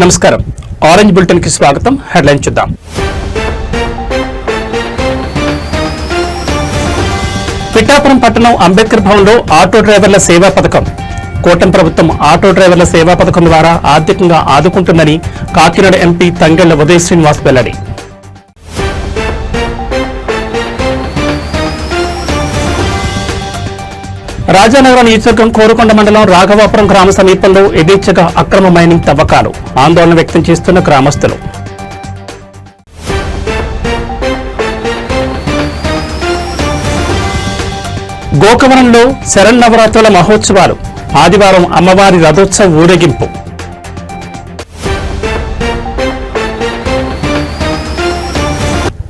నమస్కారం orange bulletin కి స్వాగతం. హెడ్లైన్ చూద్దాం. పిఠాపురం పట్టణం అంబేద్కర్ భవన్ లో ఆటో డ్రైవర్ల సేవా పథకం. కూటమి ప్రభుత్వం ఆటో డ్రైవర్ల సేవా పథకం ద్వారా ఆర్థికంగా ఆదుకుంటుందని కాకినాడ ఎంపీ తంగెళ్ల ఉదయ్ శ్రీనివాస్ వెల్లడి. రాజానగరం నియోజకవర్గం కోరుకొండ మండలం రాఘవాపురం గ్రామ సమీపంలో యథేచ్ఛగా అక్రమ మైనింగ్ తవ్వకాలు. ఆందోళన వ్యక్తం చేస్తున్న గ్రామస్తులు. గోకవరంలో శరన్నవరాత్రుల మహోత్సవాలు. ఆదివారం అమ్మవారి రథోత్సవ ఊరేగింపు.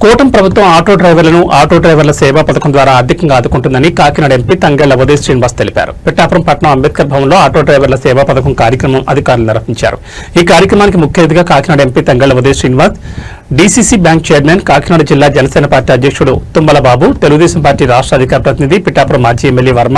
కూటమి ప్రభుత్వం ఆటో డ్రైవర్ల సేవా పథకం ద్వారా ఆర్థికంగా ఆదుకుంటుందని కాకినాడ ఎంపీ తంగెళ్ల ఉదయ్ శ్రీనివాస్ తెలిపారు. పిఠాపురం పట్టణం అంబేద్కర్ భవన్లో ఆటో డ్రైవర్ల సేవా పథకం కార్యక్రమం అధికారులు నిర్వహించారు. ఈ కార్యక్రమానికి ముఖ్య అతిథిగా Kakinada MP Tangella Uday Srinivas, DCC bank chairman, Kakinada జిల్లా జనసేన పార్టీ అధ్యక్షుడు తుమ్మల బాబు, తెలుగుదేశం పార్టీ రాష్ట్ర అధికార ప్రతినిధి పిఠాపురం మాజీ ఎమ్మెల్యే వర్మ,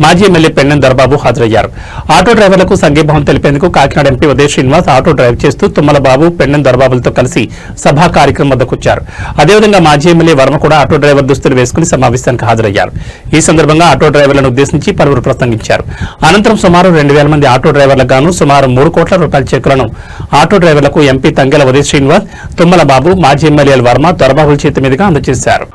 మాజీ ఎమ్మెల్యే పెన్నెం దొరబాబు హాజరయ్యారు. ఆటో డ్రైవర్లకు సంఘీభావం తెలిపేందుకు Kakinada MP Uday Srinivas auto drive చేస్తూ తుమ్మల బాబు, పెన్నెం దొరబాబులతో కలిసి సభా కార్యక్రమం వద్దకొచ్చారు. అదేవిధంగా మాజీ ఎమ్మెల్యే వర్మ కూడా ఆటో డ్రైవర్ దుస్తులు వేసుకుని సమావేశానికి హాజరయ్యారు. ఈ సందర్భంగా ఆటో డ్రైవర్లను ఉద్దేశించి పలువురు ప్రసంగించారు. అనంతరం సుమారు 2000 మంది ఆటో డ్రైవర్లకు గాను సుమారు 3 కోట్ల రూపాయల చెక్కులను ఆటో డ్రైవర్లకు ఎంపీ తంగెళ్ల ఉదయ్ శ్రీనివాస్, తుమ్మల బాబు, మాజీ ఎమ్మెల్యేల వర్మ, దొరబాబుల చేతి మీదుగా అందజేశారు.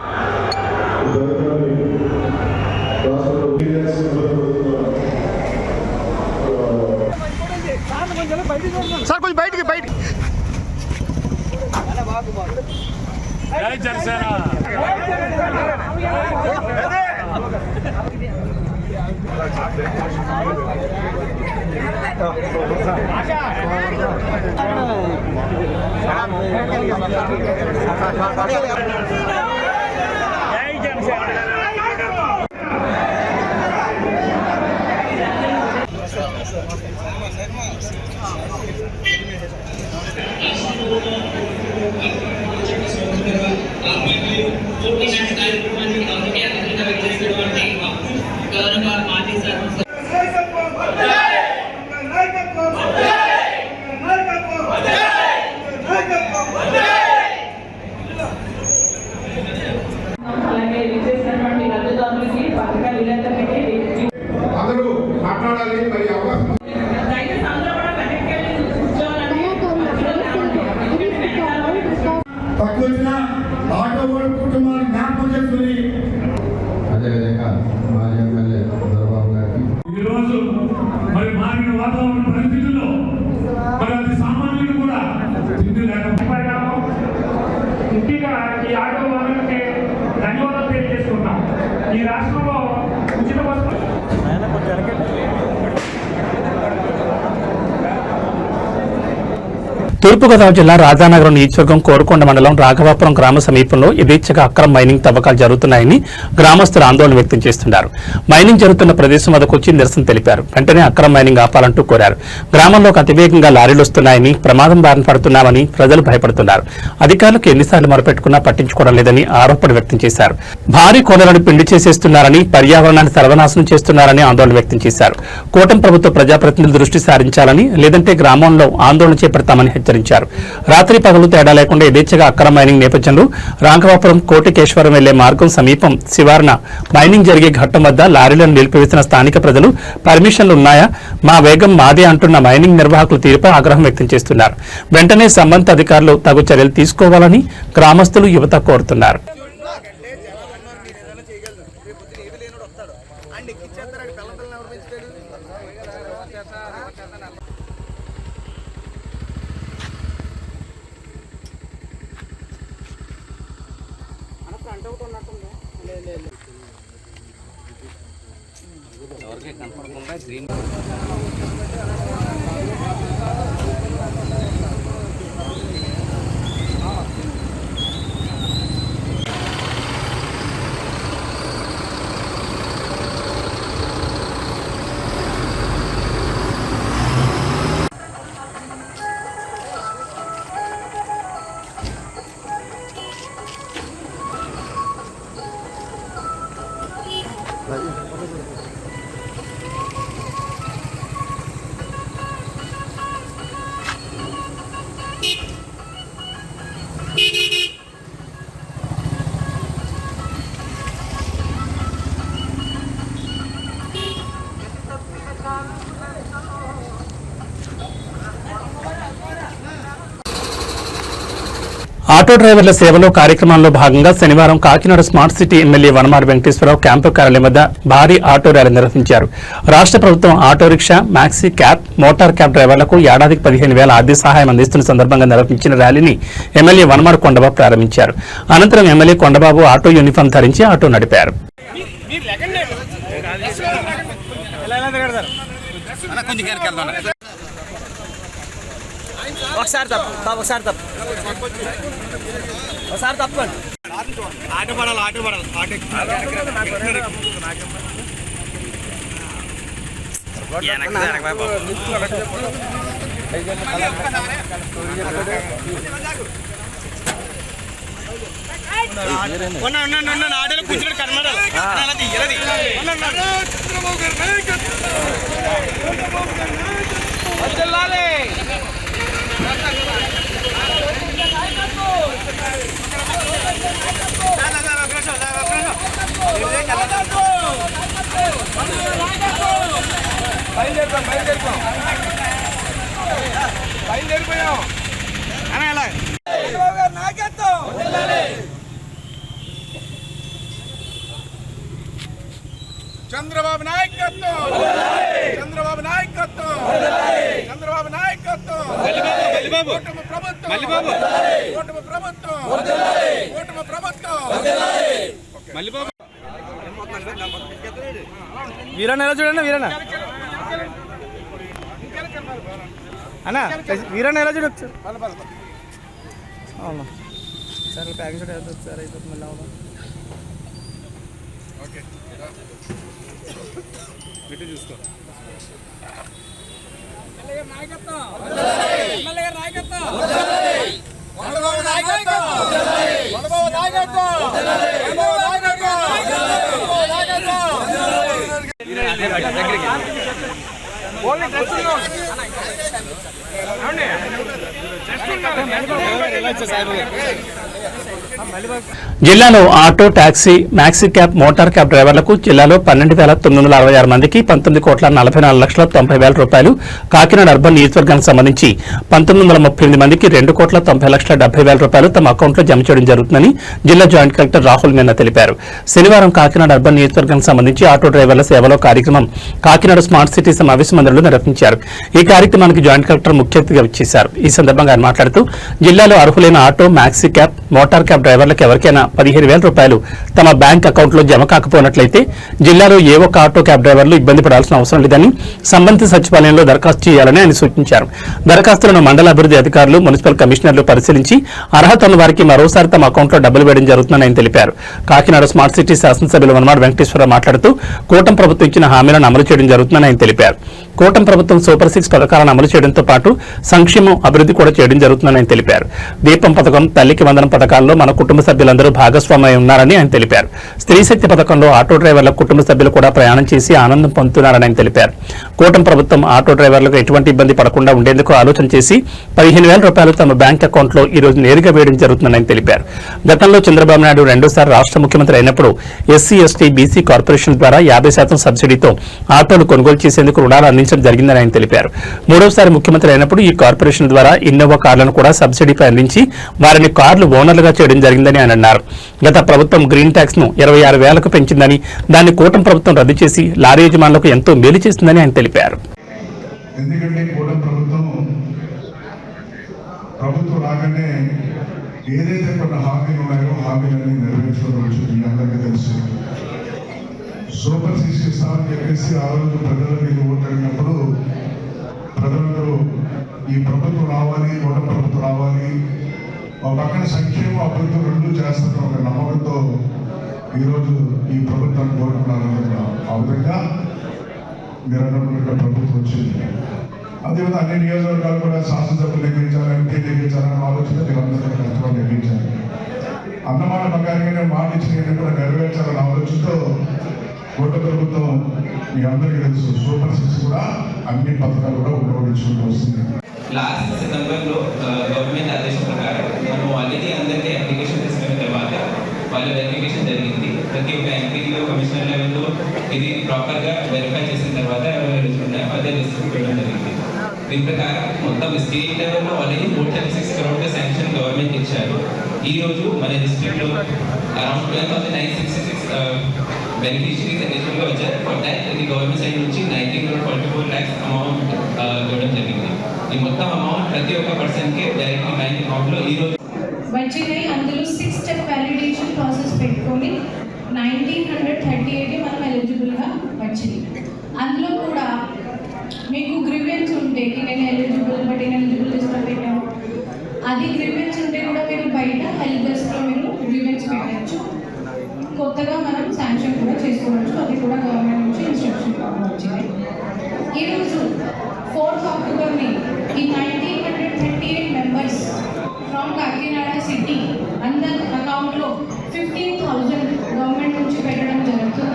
ఈరోజు మరి మారిన వాతావరణ పరిస్థితుల్లో మరి అది సామాన్యులు కూడా తిండి లేకపోయాము. ముఖ్యంగా ఈ ఆటో వాళ్ళకి ధన్యవాదాలు తెలియజేసుకుంటాం. ఈ రాష్ట్రంలో ఉచిత బస్సు తూర్పుగోదావరి జిల్లా రాజానగరం నియోజకవర్గం కోరుకొండ మండలం రాఘవాపురం గ్రామ సమీపంలో యథేచ్ఛగా అక్రమ మైనింగ్ తవ్వకాలు జరుగుతున్నాయని గ్రామస్తులు ఆందోళన వ్యక్తం చేస్తున్నారు. మైనింగ్ జరుగుతున్న ప్రదేశం వద్దకు వచ్చి నిరసన తెలిపారు. వెంటనే అక్రమ మైనింగ్ ఆపాలంటూ కోరారు. గ్రామంలోకి అతివేగంగా లారీలు వస్తున్నాయని, ప్రమాదం బారిన పడుతున్నామని ప్రజలు భయపడుతున్నారు. అధికారులకు ఎన్నిసార్లు మొరపెట్టుకున్నా పట్టించుకోవడం లేదని ఆరోపణ వ్యక్తం చేశారు. భారీ కొండలను పిండి చేసేస్తున్నారని, పర్యావరణాన్ని సర్వనాశనం చేస్తున్నారని ఆందోళన వ్యక్తం చేశారు. కూటమి ప్రభుత్వ ప్రజాప్రతినిధులు దృష్టి సారించాలని, లేదంటే గ్రామంలో ఆందోళన చేపడతామని హెచ్చరించారు. రాత్రి పగలు తేడా లేకుండా యథేచ్ఛగా అక్రమ మైనింగ్ నేపథ్యంలో రాఘవాపురం కోటికేశ్వరం వెళ్లే మార్గం సమీపం శివారున మైనింగ్ జరిగే ఘట్టం వద్ద లారీలను నిలిపివేసిన స్థానిక ప్రజలు పర్మిషన్లు ఉన్నాయా, మా వేగం మాదే అంటున్న మైనింగ్ నిర్వాహకుల తీరుపై ఆగ్రహం వ్యక్తం చేస్తున్నారు. వెంటనే సంబంధిత అధికారులు తగు చర్యలు తీసుకోవాలని గ్రామస్తులు, యువత కోరుతున్నారు. ఎవరికి కనపడకుండా గ్రీన్ ఆటో డ్రైవర్ల సేవలో కార్యక్రమంలో భాగంగా శనివారం Kakinada smart city MLA Vanamadi Venkateswararao camp కార్యాలయం వద్ద భారీ ఆటో ర్యాలీ నిర్వహించారు. రాష్ట్ర ప్రభుత్వం auto rickshaw, maxi cab, motor cab డ్రైవర్లకు ఏడాదికి 15,000 ఆర్థిక సహాయం అందిస్తున్న సందర్భంగా నిర్వహించిన ర్యాలీని ఎమ్మెల్యే వనమాడి కొండబాబు ప్రారంభించారు. అనంతరం ఎమ్మెల్యే కొండబాబు ఆటో యూనిఫామ్ ధరించి ఆటో నడిపారు. ఒకసారి తప్పండి. ఆట పడాలి. ఆటలో కూర్చున్నాడు కనబడాలి. బయలుదేరిపోయాం. చంద్రబాబు నాయకత్వం, చంద్రబాబు నాయకత్వం, చంద్రబాబు నాయకత్వం, కూటమి ప్రభుత్వం, కూటమి ప్రభుత్వం, కూటమి ప్రభుత్వం. వీరన్న ఎలా చూడండి, వీరన్న అన్నా, వీరన్న ఎలా చూడొచ్చు అవును సార్. ప్యాకేజ్ సార్ అయిపోతుంది మళ్ళీ అవును. ఓకే చూసుకో. జిల్లాలో auto, taxi, maxi cab, motor cab డ్రైవర్లకు జిల్లాలో 12,966 మందికి 19,44,90,000 రూపాయలు, కాకినాడ అర్బన్ నియోజకవర్గానికి సంబంధించి 1938 మందికి 2,90,70,000 రూపాయలు తమ అకౌంట్లో జమ చేయడం జరుగుతుందని జిల్లా జాయింట్ కలెక్టర్ రాహుల్ మీనా తెలిపారు. శనివారం కాకినాడ అర్బన్ నియోజకవర్గానికి సంబంధించి ఆటో డ్రైవర్ల సేవలో కార్యక్రమం కాకినాడ స్మార్ట్ సిటీ సమావేశ మందిరంలో నిర్వహించారు. ఈ కార్యక్రమానికి జాయింట్ కలెక్టర్ ముఖ్య అతిథిగా వచ్చేశారు. ఈ సందర్భంగా ఆయన మాట్లాడుతూ జిల్లాలో అర్హులైన auto, maxi cab, motor cab డ్రైవర్లకు ఎవరికైనా 15,000 రూపాయలు తమ బ్యాంక్ అకౌంట్లో జమ కాకపోయినట్లయితే జిల్లాలో ఏ ఒక్క ఆటో క్యాబ్ డ్రైవర్లు ఇబ్బంది పడాల్సిన అవసరం లేదని సంబంధిత సచివాలయంలో దరఖాస్తు చేయాలని ఆయన సూచించారు. దరఖాస్తులను మండల అభివృద్ధి అధికారులు, మున్సిపల్ కమిషనర్లు పరిశీలించి అర్హత ఉన్న వారికి మరోసారి తమ అకౌంట్లో డబ్బులు వేయడం జరుగుతుందని ఆయన తెలిపారు. కాకినాడ స్మార్ట్ సిటీ శాసనసభ్యులు వనమాడి వెంకటేశ్వరరావు మాట్లాడుతూ కూటమి ప్రభుత్వం ఇచ్చిన హామీలను అమలు చేయడం జరుగుతుందని ఆయన తెలిపారు. కూటమి ప్రభుత్వం సూపర్ 6 పథకాలను అమలు చేయడంతో పాటు సంక్షేమం, అభివృద్ధి కూడా చేయడం జరుగుతుందని ఆయన తెలిపారు. దీపం పథకం, తల్లికి వందనం పథకాల్లో మన కుటుంబ సభ్యులందరూ భాగస్వామ్యం ఉన్నారని ఆయన తెలిపారు. స్త్రీ శక్తి పథకంలో ఆటో డ్రైవర్ల కుటుంబ సభ్యులు కూడా ప్రయాణం చేసి ఆనందం పొందుతున్నారని ఆయన తెలిపారు. కూటమి ప్రభుత్వం ఆటో డ్రైవర్లకు ఎటువంటి ఇబ్బంది పడకుండా ఉండేందుకు ఆలోచన చేసి 15,000 రూపాయలు తమ బ్యాంక్ అకౌంట్లో ఈ రోజు నేరుగా వేయడం జరుగుతుందని ఆయన తెలిపారు. గతంలో చంద్రబాబు నాయుడు రెండోసారి రాష్ట్ర ముఖ్యమంత్రి అయినప్పుడు ఎస్సీ, ఎస్టీ, బీసీ కార్పొరేషన్ ద్వారా 50% సబ్సిడీతో ఆటోలు కొనుగోలు చేసేందుకు రుణాలు అందించడం జరిగిందని ఆయన తెలిపారు. మూడోసారి ముఖ్యమంత్రి అయినప్పుడు ఈ కార్పొరేషన్ ద్వారా ఇన్నోవా కార్లను కూడా సబ్సిడీపై అందించి వారిని కార్లు ఓనర్లుగా చేయడం జరిగిందని ఆయన అన్నారు. గత ప్రభుత్వం గ్రీన్ ట్యాక్స్ ను 26,000కు పెంచిందని, దాన్ని కూటమి ప్రభుత్వం రద్దు చేసి లారీ యజమానులకు ఎంతో మేలు చేస్తుందని ఆయన తెలిపారు. ఎందుకంటే కూటమి ప్రభుత్వం రాగానే ఏదైతే కొన్ని హామీలు ఉన్నాయో హామీలన్నీ నెరవేర్చడం మీ అందరికీ తెలుసు. సూపర్ 6 ఇస్తామని చెప్పేసి ఆ రోజు ప్రజల మీద ఓటడినప్పుడు ప్రజలందరూ ఈ ప్రభుత్వం రావాలి, కూటమి ప్రభుత్వం రావాలి, ఒక పక్కన సంక్షేమ అభివృద్ధి రెండు చేస్తున్న ఒక నమ్మకంతో ఈరోజు ఈ ప్రభుత్వాన్ని కోరుకున్నారనుకున్నాం. ఆ విధంగా మీరు అన్నటువంటి ప్రభుత్వం వచ్చింది. అదేవిధంగా అన్ని నియోజకవర్గాలు కూడా శాసనసభ్యులు లెక్కించాలి, ఎంపీ లెక్కించాలనే ఆలోచన మీరందరూ కష్టపడి లెక్కించాలి. అన్నమాట ప్రకారంగానే మాట ఇచ్చిన కూడా నెరవేర్చాలనే ఆలోచనతో కూటమి ప్రభుత్వం మీ అందరికీ తెలుసు సూపర్ 6 కూడా అన్ని పథకాలు కూడా ఉపయోగించుకుంటూ వస్తుంది. లాస్ట్ సెప్టెంబర్లో గవర్నమెంట్ ఆదేశం ప్రకారం మనం ఆల్రెడీ అందరికీ అప్లికేషన్ తీసుకున్న తర్వాత వాళ్ళ వెరిఫికేషన్ జరిగింది. ప్రతి ఒక్క ఎంపీలో, కమిషనర్ లెవెల్లో ఇది ప్రాపర్గా వెరిఫై చేసిన తర్వాత ఎవరు ఉన్నాయో అదే లిస్ట్ పెట్టడం జరిగింది. దీని ప్రకారం మొత్తం స్టేట్ లెవెల్లో ఆల్రెడీ 436 crore శాంక్షన్ గవర్నమెంట్ ఇచ్చారు. ఈ రోజు మన డిస్ట్రిక్ట్లో అరౌండ్ 12,966 బెనిఫిషరీస్ ఎలిజిబుల్గా వచ్చారు. ఫర్ దాట్ ఇది గవర్నమెంట్ సైడ్ నుంచి 19.44 lakhs అమౌంట్ ఇవ్వడం జరిగింది. ఈ మొత్తం అమౌంట్ ప్రతి ఒక్క పర్సన్కి డైరెక్ట్లీ బ్యాంక్ అకౌంట్లో ఈ రోజు వచ్చినాయి. అందులో 6 step వ్యాలిడేషన్ ప్రాసెస్ పెట్టుకొని 1938 మనం ఎలిజిబుల్గా వచ్చింది. అందులో కూడా మీకు గ్రీవెన్స్ ఉంటే నేను ఎలిజిబుల్ బట్ ఇన్ఎలిజిబుల్ లిస్ట్లో పెట్టాము. అది గ్రీవెన్స్ ఉంటే కూడా మీరు బయట హెల్ప్ డెస్క్లో మీరు గ్రీవెన్స్ పెట్టచ్చు. కొత్తగా మనం శాంక్షన్ కూడా చేసుకోవచ్చు. అది కూడా గవర్నమెంట్ నుంచి ఇన్స్ట్రక్షన్ వచ్చింది. ఈరోజు 4th October ఈ 1938 మెంబర్స్ ఫ్రమ్ కాకినాడ సిటీ అందరి అకౌంట్లో 15,000 గవర్నమెంట్ నుంచి పెట్టడం జరుగుతుంది.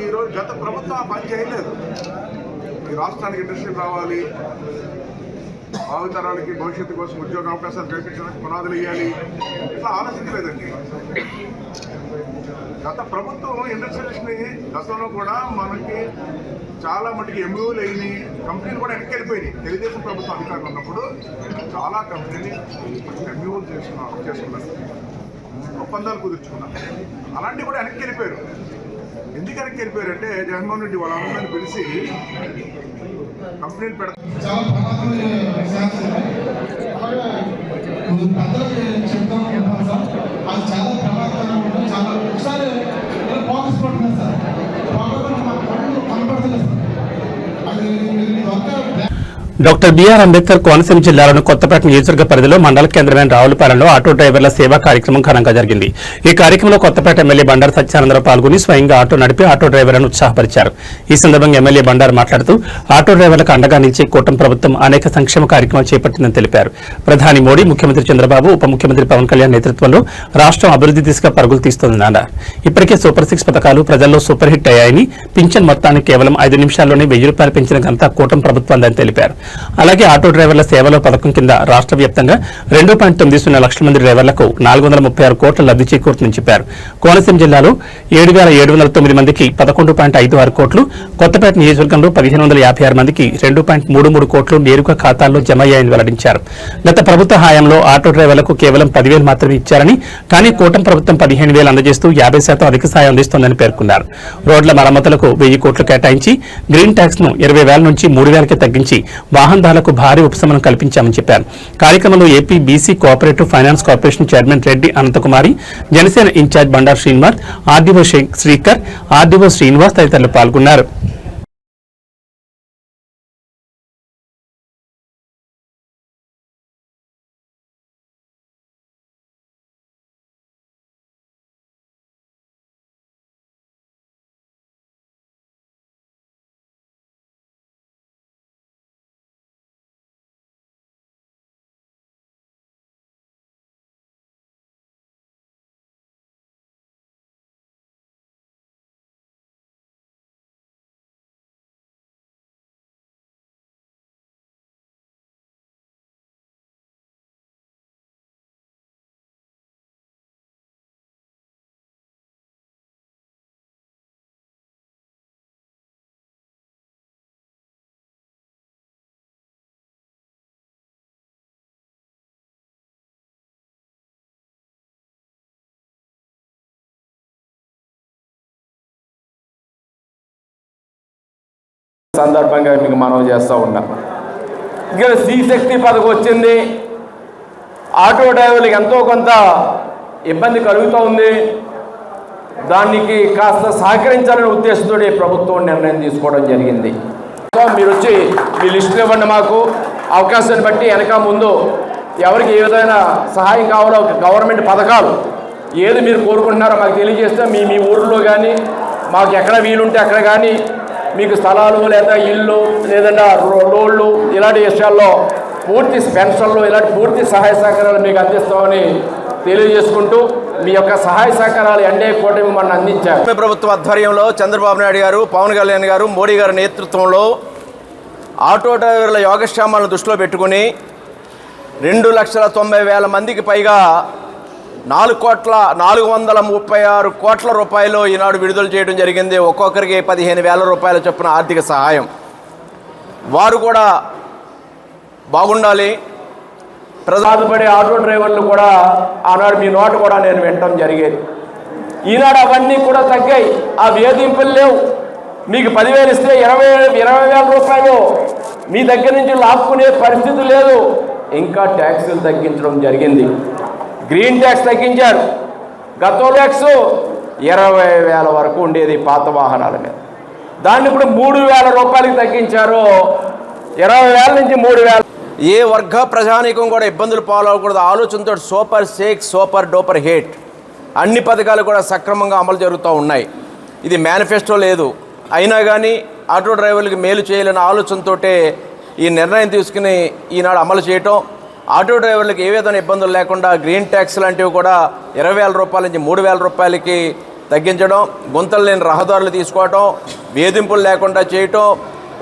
ఈరోజు గత ప్రభుత్వం ఆ పని చేయలేదు. ఈ రాష్ట్రానికి ఇండస్ట్రీ రావాలి, భావితరాలకి భవిష్యత్తు కోసం ఉద్యోగ అవకాశాలు కల్పించడానికి పునాదులు వేయాలి, ఇట్లా ఆలోచించలేదండి. గత ప్రభుత్వం ఇండస్ట్రియల్స్ని గతంలో కూడా మనకి చాలా మటుకు ఎంఓలు అయినాయి, కంపెనీలు కూడా వెనక్కి వెళ్ళిపోయినాయి. తెలుగుదేశం ప్రభుత్వం అధికారులు ఉన్నప్పుడు చాలా కంపెనీని ఎంఓలు చేసుకున్నారు, ఒప్పందాలు కుదుర్చుకున్నారు. అలాంటివి కూడా వెనక్కి వెళ్ళిపోయారు. ఎందుకు వెనక్కి వెళ్ళిపోయారంటే జగన్మోహన్ రెడ్డి వాళ్ళ అందరిని పిలిచి కంపెనీలు పెడతారు. చాలా ప్రమాదకరమైన సమస్య. అలాగే పెద్దలకి చెప్తాం సార్, అది చాలా ప్రమాదకరంగా ఉంటుంది. చాలా ఒకసారి ఫోకస్ పడుతుంది సార్, ఫోకస్ కనపడుతుంది సార్. అది work doctor B R Ambedkar Konaseema జిల్లాలోని కొత్తపేట నియోజకవర్గ పరిధిలో మండల కేంద్రమైన రావులపాలెంలో ఆటో డ్రైవర్ల సేవా కార్యక్రమం ఘనంగా జరిగింది. ఈ కార్యక్రమంలో కొత్తపేట ఎమ్మెల్యే బండారు సత్యానందరావు పాల్గొని స్వయంగా ఆటో నడిపి ఆటో డ్రైవర్లను ఉత్సాహపరిచారు. ఈ సందర్భంగా ఎమ్మెల్యే బండారు మాట్లాడుతూ ఆటో డ్రైవర్లకు అండగా నిలిచే కూటమి ప్రభుత్వం అనేక సంక్షేమ కార్యక్రమాలు చేపట్టిందని తెలిపారు. ప్రధాని మోడీ, ముఖ్యమంత్రి చంద్రబాబు, ఉప ముఖ్యమంత్రి పవన్ కళ్యాణ్ నేతృత్వంలో రాష్ట్రం అభివృద్ధి దిశగా పరుగులు తీస్తోందని అన్నారు. ఇప్పటికే సూపర్ 6 పథకాలు ప్రజల్లో సూపర్ హిట్ అయ్యాయని, పింఛన్ మొత్తాన్ని కేవలం 5 నిమిషాల్లోనే 1,000 రూపాయలు పెంచిన ఘనత కూటమి ప్రభుత్వాన్ని తెలిపారు. అలాగే ఆటో డ్రైవర్ల సేవలో పథకం కింద రాష్ట్ర వ్యాప్తంగా 2.90 లక్షల మంది డ్రైవర్లకు 436 కోట్ల లబ్ధి చేకూరుతుందని చెప్పారు. కోనసీమ జిల్లాలో 7,709 మందికి 11.56 కోట్లు, కొత్తపేట నియోజకవర్గంలో 1,556 మందికి 2.33 కోట్లు నేరుగా ఖాతాల్లో జమ అయ్యాయని వెల్లడించారు. గత ప్రభుత్వ హయాంలో ఆటో డ్రైవర్లకు కేవలం 10,000 మాత్రమే ఇచ్చారని, కానీ కూటమి ప్రభుత్వం 15,000 అందజేస్తూ 50% అధిక సాయం అందిస్తోందని పేర్కొన్నారు. రోడ్ల మరమ్మతులకు 1,000 కోట్లు కేటాయించి గ్రీన్ ట్యాక్స్ ను 20,000 నుంచి 3,000కి తగ్గించి వాహనదారులకు భారీ ఉపశమనం కల్పించామని చెప్పారు. కార్యక్రమంలో AP BC cooperative finance corporation chairman Reddy Ananthakumari, Janasena incharge Bandaru Srinivas, RDO Srikar, RDO Srinivas తదితరులు పాల్గొన్నారు. సందర్భంగా మీకు మనవి చేస్తూ ఉన్నా. ఇక శ్రీశక్తి పథకం వచ్చింది, ఆటో డ్రైవర్లకు ఎంతో కొంత ఇబ్బంది కలుగుతూ ఉంది. దానికి కాస్త సహకరించాలనే ఉద్దేశంతో ప్రభుత్వం నిర్ణయం తీసుకోవడం జరిగింది. మీరు వచ్చి మీ లిస్టులు ఇవ్వండి, మాకు అవకాశాన్ని బట్టి వెనక ముందు ఎవరికి ఏ విధమైన సహాయం కావాలో గవర్నమెంట్ పథకాలు ఏది మీరు కోరుకుంటున్నారో మాకు తెలియజేస్తే మీ ఊరిలో కానీ మాకు ఎక్కడ వీలుంటే అక్కడ కానీ మీకు స్థలాలు లేదా ఇల్లు లేదన్నా రోడ్లు ఇలాంటి విషయాల్లో పూర్తి పెన్షన్లు ఇలాంటి పూర్తి సహాయ సహకారాలు మీకు అందిస్తామని తెలియజేసుకుంటూ మీ యొక్క సహాయ సహకారాలు ఎన్డీఏ కూటమి మనం అందించారు. ప్రభుత్వ ఆధ్వర్యంలో చంద్రబాబు నాయుడు గారు, పవన్ కళ్యాణ్ గారు, మోడీ గారి నేతృత్వంలో ఆటో డ్రైవర్ల యోగక్షేమాలను దృష్టిలో పెట్టుకుని 2,90,000 మందికి పైగా 436 కోట్ల రూపాయలు ఈనాడు విడుదల చేయడం జరిగింది. ఒక్కొక్కరికి 15,000 రూపాయల చొప్పున ఆర్థిక సహాయం. వారు కూడా బాగుండాలి. బాధపడే ఆటో డ్రైవర్లు కూడా ఆనాడు మీ నోట కూడా నేను వినటం జరిగేది. ఈనాడు అవన్నీ కూడా తగ్గాయి. ఆ వేధింపులు లేవు. మీకు 10,000 ఇస్తే 20,000 రూపాయలు మీ దగ్గర నుంచి లాక్కునే పరిస్థితి లేదు. ఇంకా ట్యాక్సులు తగ్గించడం జరిగింది. గ్రీన్ ట్యాక్స్ తగ్గించారు. గతం ట్యాక్స్ 20,000 వరకు ఉండేది పాత వాహనాల మీద. దాన్ని ఇప్పుడు 3,000 రూపాయలకి తగ్గించారు. 20,000 నుంచి 3,000. ఏ వర్గ ప్రజానీకం కూడా ఇబ్బందులు పాలవకూడదు ఆలోచనతో super sake super duper hate అన్ని పథకాలు కూడా సక్రమంగా అమలు జరుగుతూ ఉన్నాయి. ఇది మేనిఫెస్టో లేదు. అయినా కానీ ఆటో డ్రైవర్లకు మేలు చేయాలనే ఆలోచనతో ఈ నిర్ణయం తీసుకుని ఈనాడు అమలు చేయటం, ఆటో డ్రైవర్లకు ఏ విధమైన ఇబ్బందులు లేకుండా గ్రీన్ ట్యాక్స్ లాంటివి కూడా 20,000 రూపాయల నుంచి 3,000 రూపాయలకి తగ్గించడం, గుంతలు లేని రహదారులు తీసుకోవటం, వేధింపులు లేకుండా చేయటం,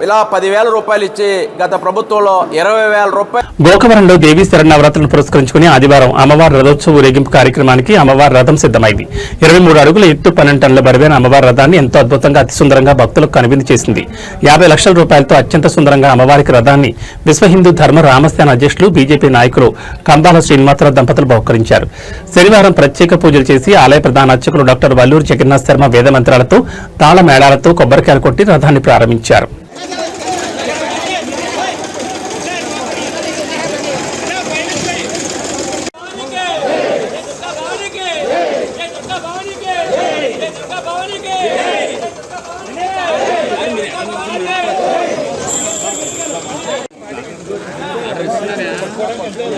ఇలా 10,000 రూపాయలు ఇచ్చి గత ప్రభుత్వంలో 20,000 రూపాయలు. గోకవరంలో దేవీ శరన్నవరాత్రులను పురస్కరించుకుని ఆదివారం అమ్మవారి రథోత్సవ ఊరేగింపు కార్యక్రమానికి అమ్మవారి రథం సిద్ధమైంది. 23 అడుగుల ఎత్తు 12 టన్నుల బరువైన అమ్మవారి రథాన్ని ఎంతో అద్భుతంగా అతి సుందరంగా భక్తులకు కనువిందు చేసింది. 50 లక్షల రూపాయలతో అత్యంత సుందరంగా అమ్మవారికి రథాన్ని విశ్వ హిందూ ధర్మ రామస్థాన అధ్యక్షులు బీజేపీ నాయకులు కంబాల శ్రీనివాసరావు దంపతులు బహుకరించారు. శనివారం ప్రత్యేక పూజలు చేసి ఆలయ ప్రధాన అర్చకులు డాక్టర్ వల్లూరు జగన్నాథ్ శర్మ వేద మంత్రాలతో తాళ మేళాలతో కొబ్బరికాయలు కొట్టి రథాన్ని ప్రారంభించారు.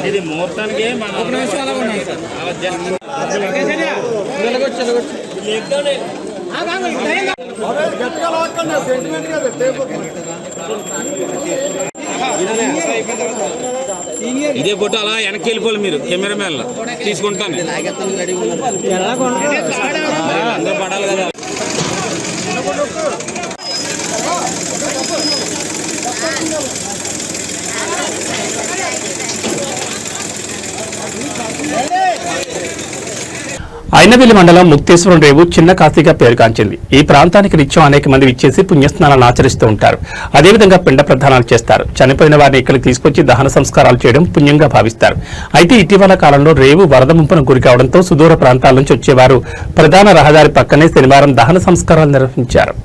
ఇది ముహూర్తానికి ఇదే ఫోటో అలా వెనక్కి వెళ్ళిపోవాలి. మీరు కెమెరా మ్యాన్ తీసుకుంటాను అందరూ పడాలి కదా. ఐనవేలి మండలం ముక్తేశ్వరం రేవు చిన్న కాశీగా పేరుగాంచింది. ఈ ప్రాంతానికి నిత్యం అనేక మంది విచ్చేసి పుణ్యస్నానాలను ఆచరిస్తూ ఉంటారు. అదేవిధంగా పిండ ప్రదానాలు చేస్తారు. చనిపోయిన వారిని ఇక్కడికి తీసుకొచ్చి దహన సంస్కారాలు చేయడం పుణ్యంగా భావిస్తారు. అయితే ఇటీవల కాలంలో రేవు వరద ముంపును గురి కావడంతో సుదూర ప్రాంతాల నుంచి వచ్చేవారు ప్రధాన రహదారి పక్కనే శనివారం దహన సంస్కారాలు నిర్వహించారు.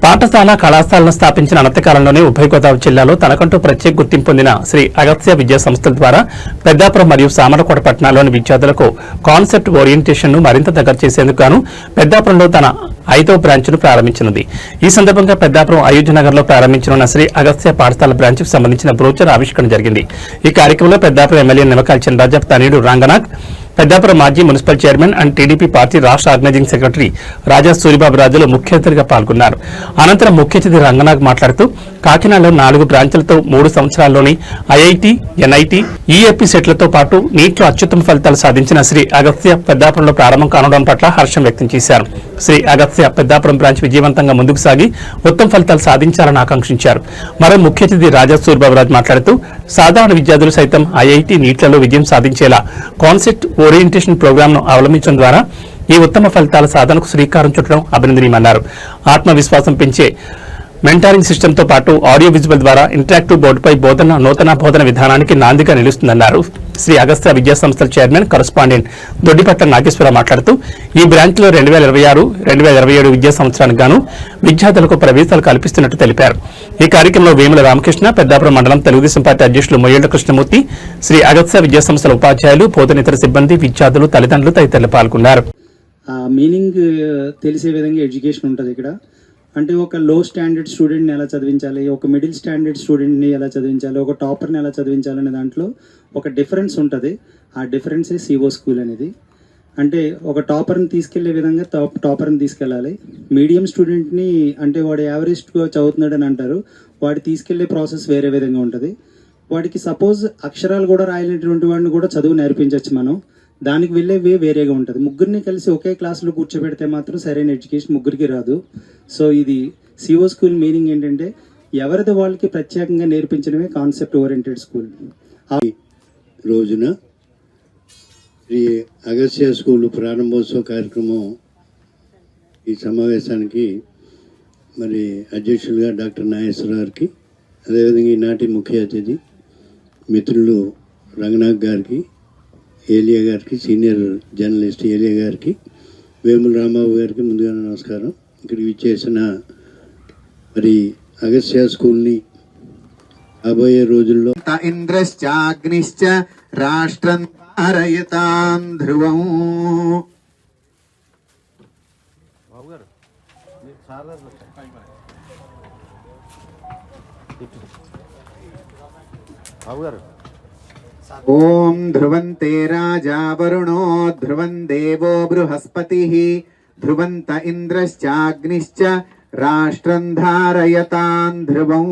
పాఠశాల కళాశాలను స్థాపించిన అనంతకాలంలోనే ఉభయ గోదావరి జిల్లాలో తనకంటూ ప్రత్యేక గుర్తింపు పొందిన శ్రీ అగస్త్య విద్యా సంస్థల ద్వారా పెద్దాపురం మరియు సామర్లకోట పట్టణాల్లోని విద్యార్థులకు కాన్సెప్ట్ ఓరియంటేషన్ ను మరింత దగ్గర చేసేందుకు గాను పెద్దాపురంలో తన 5వ బ్రాంచ్ను ప్రారంభించినది. ఈ సందర్భంగా పెద్దాపురం అయోధ్య నగర్ లో ప్రారంభించనున్న శ్రీ అగస్త్య పాఠశాల బ్రాంచ్కు సంబంధించిన బ్రోచర్ ఆవిష్కరణ జరిగింది. ఈ కార్యక్రమంలో పెద్దాపురం ఎమ్మెల్యే నిమ్మకాయల చినరాజ తనయుడు రంగనాథ్, పెద్దాపురం మాజీ municipal chairman and TDP party రాష్ట్ర ఆర్గనైజింగ్ సెక్రటరీ రాజా సూరిబాబు రాజులు ముఖ్య అతిథిగా పాల్గొన్నారు. అనంతరం ముఖ్య అతిథి రంగనాథ్ మాట్లాడుతూ కాకినాడలో 4 బ్రాంచ్లతో 3 సంవత్సరాల్లోని ఐఐటి, ఎన్ఐటి, ఈఏపీ సెట్లతో పాటు నీట్లో అత్యుత్తమ ఫలితాలు సాధించిన శ్రీ అగస్త్య పెద్దాపురంలో ప్రారంభం కానుండడం పట్ల హర్షం వ్యక్తం చేశారు. శ్రీ అగస్త్య పెద్దాపురం బ్రాంచ్ విజయవంతంగా ముందుకు సాగి ఉత్తమ ఫలితాలు సాధించాలని ఆకాంక్షించారు. మరో ముఖ్య అతిథి రాజా సూరిబాబు రాజు మాట్లాడుతూ సాధారణ విద్యార్థులు సైతం ఐఐటి, నీట్లలో విజయం సాధించేలా కాన్సెప్ట్ ఓరియంటేషన్ ప్రోగ్రామ్ ను అవలంబించడం ద్వారా ఈ ఉత్తమ ఫలితాల సాధనకు శ్రీకారం చుట్టడం అభినందనీయమన్నారు. ఆత్మవిశ్వాసం పెంచే మెంటారింగ్ సిస్టమ్ తో పాటు ఆడియో విజువల్ ద్వారా ఇంటరాక్టివ్ బోర్డుపై నూతన బోధన విధానానికి నాందిగా నిలుస్తుందన్నారు. శ్రీ అగస్త్య విద్యా సంస్థల చైర్మన్ కరస్పాండెంట్ దొడ్డిపట్ల నాగేశ్వరరావు మాట్లాడుతూ ఈ బ్రాంచ్లో 2026-2027 విద్యా సంవత్సరానికి గాను విద్యార్థులకు ప్రవేశాలు కల్పిస్తున్నట్టు తెలిపారు. ఈ కార్యక్రమంలో వేముల రామకృష్ణ, పెద్దాపురం మండలం తెలుగుదేశం పార్టీ అధ్యక్షులు మొయ్యేళ్ల కృష్ణమూర్తి, శ్రీ అగస్త్య విద్యా సంస్థల ఉపాధ్యాయులు, బోధనేతర సిబ్బంది, విద్యార్థులు, తల్లిదండ్రులు తదితరులు పాల్గొన్నారు. మీనింగ్ తెలిసే విధంగా ఎడ్యుకేషన్ ఉంటుంది ఇక్కడ. అంటే ఒక లో స్టాండర్డ్ స్టూడెంట్ని ఎలా చదివించాలి, ఒక మిడిల్ స్టాండర్డ్ స్టూడెంట్ని ఎలా చదివించాలి, ఒక టాపర్ని ఎలా చదివించాలనే దాంట్లో ఒక డిఫరెన్స్ ఉంటుంది. ఆ డిఫరెన్సే సిఓ స్కూల్ అనేది. అంటే ఒక టాపర్ని తీసుకెళ్లే విధంగా టాపర్ని తీసుకెళ్ళాలి. మీడియం స్టూడెంట్ని అంటే వాడు యావరేజ్గా చదువుతున్నాడు అని అంటారు, వాడు తీసుకెళ్లే ప్రాసెస్ వేరే విధంగా ఉంటుంది. వాడికి సపోజ్ అక్షరాలు కూడా రాయలేనటువంటి వాడిని కూడా చదువు నేర్పించవచ్చు మనం. దానికి వెళ్ళే వే వేరేగా ఉంటుంది. ముగ్గురిని కలిసి ఒకే క్లాసులో కూర్చోబెడితే మాత్రం సరైన ఎడ్యుకేషన్ ముగ్గురికి రాదు. సో ఇది సిఓ స్కూల్ మీనింగ్ ఏంటంటే ఎవరిది వాళ్ళకి ప్రత్యేకంగా నేర్పించడమే కాన్సెప్ట్ ఓరియంటెడ్ స్కూల్. రోజున శ్రీ అగస్త్య స్కూల్ ప్రారంభోత్సవ కార్యక్రమం ఈ సమావేశానికి మరి అధ్యక్షులుగా డాక్టర్ నాగేశ్వరరావు గారికి, అదేవిధంగా ఈనాటి ముఖ్య అతిథి మిత్రులు రంగనాథ్ గారికి, ఏలియా గారికి, సీనియర్ జర్నలిస్ట్ ఏలియా గారికి, వేముల రాంబాబు గారికి ముందుగా నమస్కారం. ఇక్కడికి విచ్చేసిన మరి అగస్త్య స్కూల్ని రాబోయే రోజుల్లో ఇంద్రశ్చాగ్నిశ్చ రాష్ట్రం ధారయతాం ధ్రువం. ఓం ధ్రువంతే రాజా వరుణో ధ్రువం దేవో బృహస్పతిః ధ్రువంత ఇంద్రశ్చాగ్నిశ్చ రాష్ట్రం ధారయతాం ధ్రువం.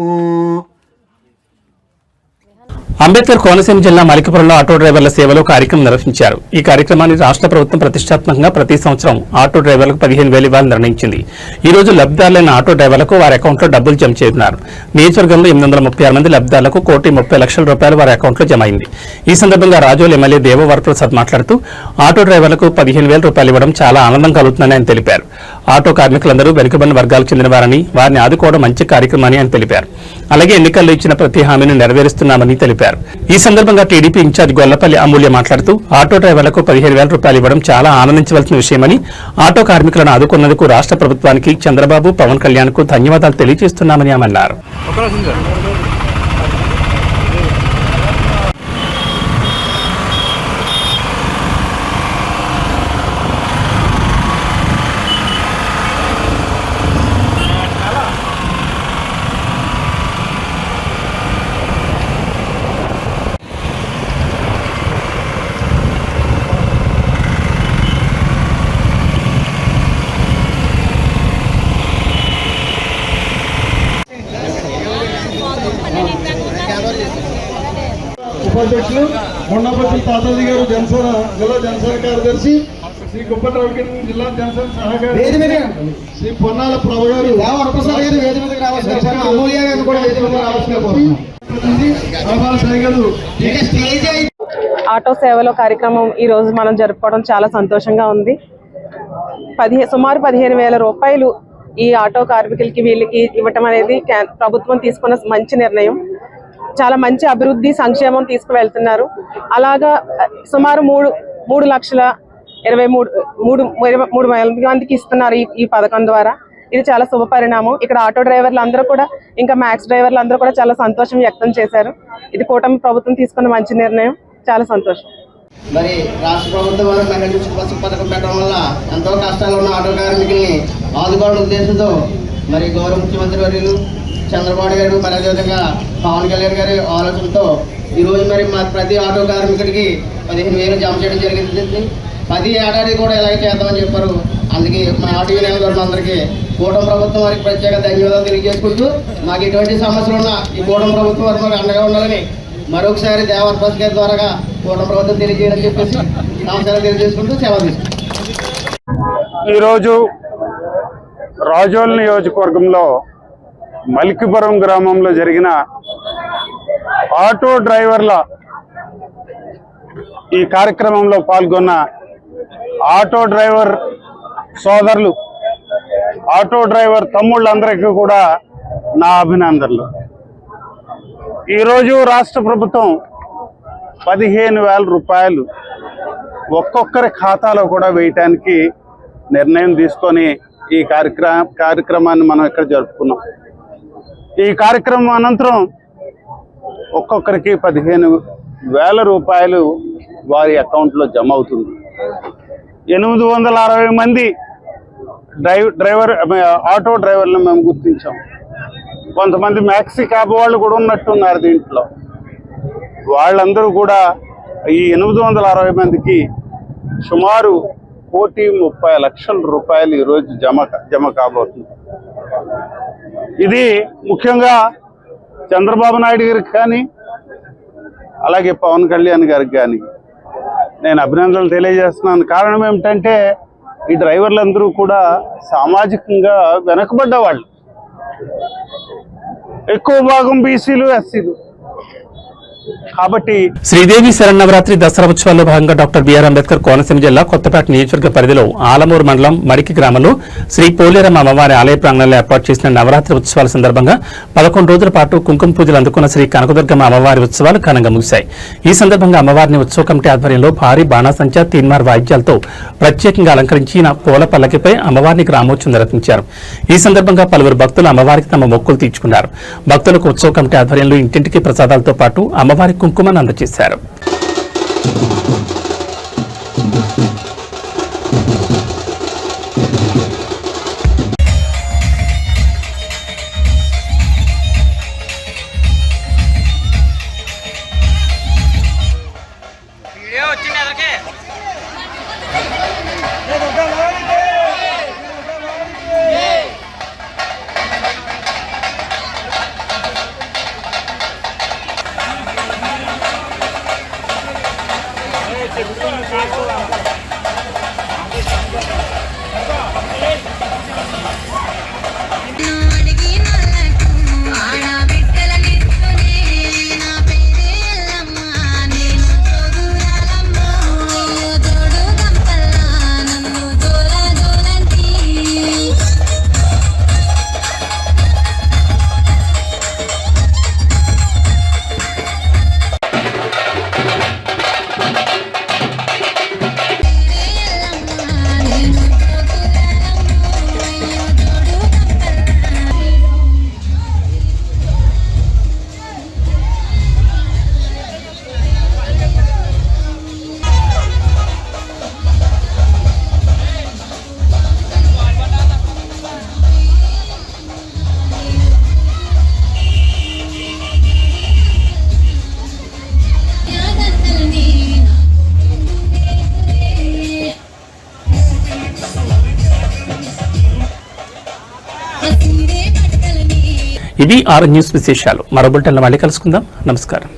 అంబేద్కర్ కోనసీమ జిల్లా మలికిపురంలో ఆటో డ్రైవర్ల సేవలో కార్యక్రమం నిర్వహించారు. ఈ కార్యక్రమాన్ని రాష్ట్ర ప్రభుత్వం ప్రతిష్టాత్మకంగా ప్రతి సంవత్సరం ఆటో డ్రైవర్లకు 15,000 ఇవ్వాలని నిర్ణయించింది. ఈ రోజు లబ్ధిదారులైన ఆటో డ్రైవర్లకు వారి అకౌంట్లో డబ్బులు జమ చేయనున్నారు. నియోజకవర్గంలో 836 మంది లబ్ధిదారులకు ₹1,30,00,000 వారి అకౌంట్లో జమ అయింది. ఈ సందర్భంగా రాజోల్ ఎమ్మెల్యే దేవ వరప్రసాద్ మాట్లాడుతూ ఆటో డ్రైవర్లకు ₹15,000 ఇవ్వడం చాలా ఆనందం కలుగుతుందని ఆయన తెలిపారు. ఆటో కార్మికులందరూ వెనుకబడిన వర్గాలకు చెందినవారని, వారిని ఆదుకోవడం మంచి కార్యక్రమని ఆయన తెలిపారు. అలాగే ఎన్నికల్లో ఇచ్చిన ప్రతి హామీని నెరవేరుస్తున్నామని తెలిపారు. ఈ సందర్భంగా టీడీపీ ఇన్ఛార్జ్ గొల్లపల్లి అమూల్య మాట్లాడుతూ ఆటో డ్రైవర్లకు ₹15,000 ఇవ్వడం చాలా ఆనందించవలసిన విషయమని, ఆటో కార్మికులను ఆదుకున్నందుకు రాష్ట్ర ప్రభుత్వానికి, చంద్రబాబు, పవన్ కళ్యాణ్ కు ధన్యవాదాలు తెలియజేస్తున్నామని ఆమె అన్నారు. ఉపాధ్యక్షులు మొండపల్లి తాతాజీ గారు, జనసేన జిల్లా జనసేన కార్యదర్శి శ్రీ కుప్పటి రవికిరణ్, జిల్లా జనసేన సహకారి శ్రీ పొన్నాల ప్రభ గారు, అమూల్య గారు కూడా వేదిక మీద రావాల్సిన. ఆటో సేవలో కార్యక్రమం ఈ రోజు మనం జరుపుకోవడం చాలా సంతోషంగా ఉంది. సుమారు ₹15,000 ఈ ఆటో కార్మికులకి వీళ్ళకి ఇవ్వటం అనేది ప్రభుత్వం తీసుకున్న మంచి నిర్ణయం. చాలా మంచి అభివృద్ధి, సంక్షేమం తీసుకువెళ్తున్నారు. అలాగా సుమారు 3,23,23 మందికి ఇస్తున్నారు ఈ పథకం ద్వారా. ఇది చాలా శుభ పరిణామం. ఇక్కడ ఆటో డ్రైవర్లు అందరూ కూడా, ఇంకా మ్యాక్స్ డ్రైవర్లు అందరూ కూడా చాలా సంతోషం వ్యక్తం చేశారు. ఇది కూటమి ప్రభుత్వం తీసుకున్న మంచి నిర్ణయం, చాలా సంతోషం. మరి రాష్ట్ర ప్రభుత్వం వారు మహిళా బస్సు పథకం పెట్టడం వల్ల ఎంతో కష్టాలు ఉన్న ఆటో కార్మికుల్ని ఆదుకోవడం ఉద్దేశంతో మరి గౌరవ ముఖ్యమంత్రి వర్యులు చంద్రబాబు గారు, మరి అదేవిధంగా పవన్ కళ్యాణ్ గారి ఆలోచనతో ఈరోజు మరి మా ప్రతి ఆటో కార్మికుడికి 15,000 జమ చేయడం జరిగింది. 10 ఏడాది కూడా ఇలాగే చేద్దామని చెప్పారు. అందుకే మా ఆటో యూనియన్ అందరికీ కూటమి ప్రభుత్వం వారికి ప్రత్యేక ధన్యవాదాలు తెలియజేసుకుంటూ, మాకు ఎటువంటి సమస్యలు ఉన్నా ఈ కూటమి ప్రభుత్వం వారికి మాకు అండగా ఉండాలని మరొకసారి దేవరప్రసాద్ గారి ద్వారా కూటమి ప్రభుత్వం తెలియజేయడం చెప్పేసి నమస్కారం తెలియజేసుకుంటూ సెలవు తీసుకుంటాం. ఈరోజు రాజోల్ నియోజకవర్గంలో మలికిపురం గ్రామంలో జరిగిన ఆటో డ్రైవర్ల ఈ కార్యక్రమంలో పాల్గొన్న ఆటో డ్రైవర్ సోదరులు, ఆటో డ్రైవర్ తమ్ముళ్ళందరికీ కూడా నా అభినందనలు. ఈరోజు రాష్ట్ర ప్రభుత్వం ₹15,000 ఒక్కొక్కరి ఖాతాలో కూడా వేయటానికి నిర్ణయం తీసుకొని ఈ కార్యక్రమాన్ని మనం ఇక్కడ జరుపుకున్నాం. ఈ కార్యక్రమం అనంతరం ఒక్కొక్కరికి ₹15,000 వారి అకౌంట్లో జమ అవుతుంది. 860 మంది ఆటో డ్రైవర్లను మేము గుర్తించాం. కొంతమంది మ్యాక్సీ క్యాబ్ వాళ్ళు కూడా ఉన్నట్టున్నారు దీంట్లో. వాళ్ళందరూ కూడా ఈ 860 మందికి సుమారు ₹1,30,00,000 ఈరోజు జమ కాబోతుంది. ఇది ముఖ్యంగా చంద్రబాబు నాయుడు గారికి కానీ, అలాగే పవన్ కళ్యాణ్ గారికి కానీ నేను అభినందనలు తెలియజేస్తున్నాను. కారణం ఏమిటంటే ఈ డ్రైవర్లందరూ కూడా సామాజికంగా వెనకబడ్డ వాళ్ళు, ఎక్కువ భాగం బీసీలు, ఎస్సీలు. కాబట్టి శ్రీదేవి శరన్నవరాత్రి దసరా ఉత్సవాల్లో భాగంగా డాక్టర్ బిఆర్ అంబేద్కర్ కోనసీమ జిల్లా కొత్తపేట నియోజకవర్గ పరిధిలో ఆలమూరు మండలం మడికి గ్రామంలో శ్రీ పోలేరమ్మ అమ్మవారి ఆలయ ప్రాంగణంలో ఏర్పాటు చేసిన నవరాత్రి ఉత్సవాల సందర్భంగా 11 రోజుల పాటు కుంకుమ పూజలు అందుకున్న శ్రీ కనకదుర్గమ్మ అమ్మవారి ఉత్సవాలు ఘనంగా ముగిశాయి. ఈ సందర్భంగా అమ్మవారిని ఉత్సవ కమిటీ ఆధ్వర్యంలో భారీ బాణాసంచా తీన్మార్ వాయిద్యాలతో ప్రత్యేకంగా అలంకరించిన పూల పల్లకిపై అమ్మవారిని గ్రామోత్సవం నిర్వహించారు. ఈ సందర్భంగా పలువురు భక్తులు అమ్మవారికి తమ మొక్కులు తీర్చుకున్నారు. భక్తులకు ఉత్సవ కమిటీ ఆధ్వర్యంలో ఇంటింటికి ప్రసాదాలతో పాటు అమ్మవారి కుంకుమను అందజేశారు. ఇవి 6 న్యూస్ విశేషాలు. మరో బులెటిన్లో మళ్ళీ కలుసుకుందాం. నమస్కారం.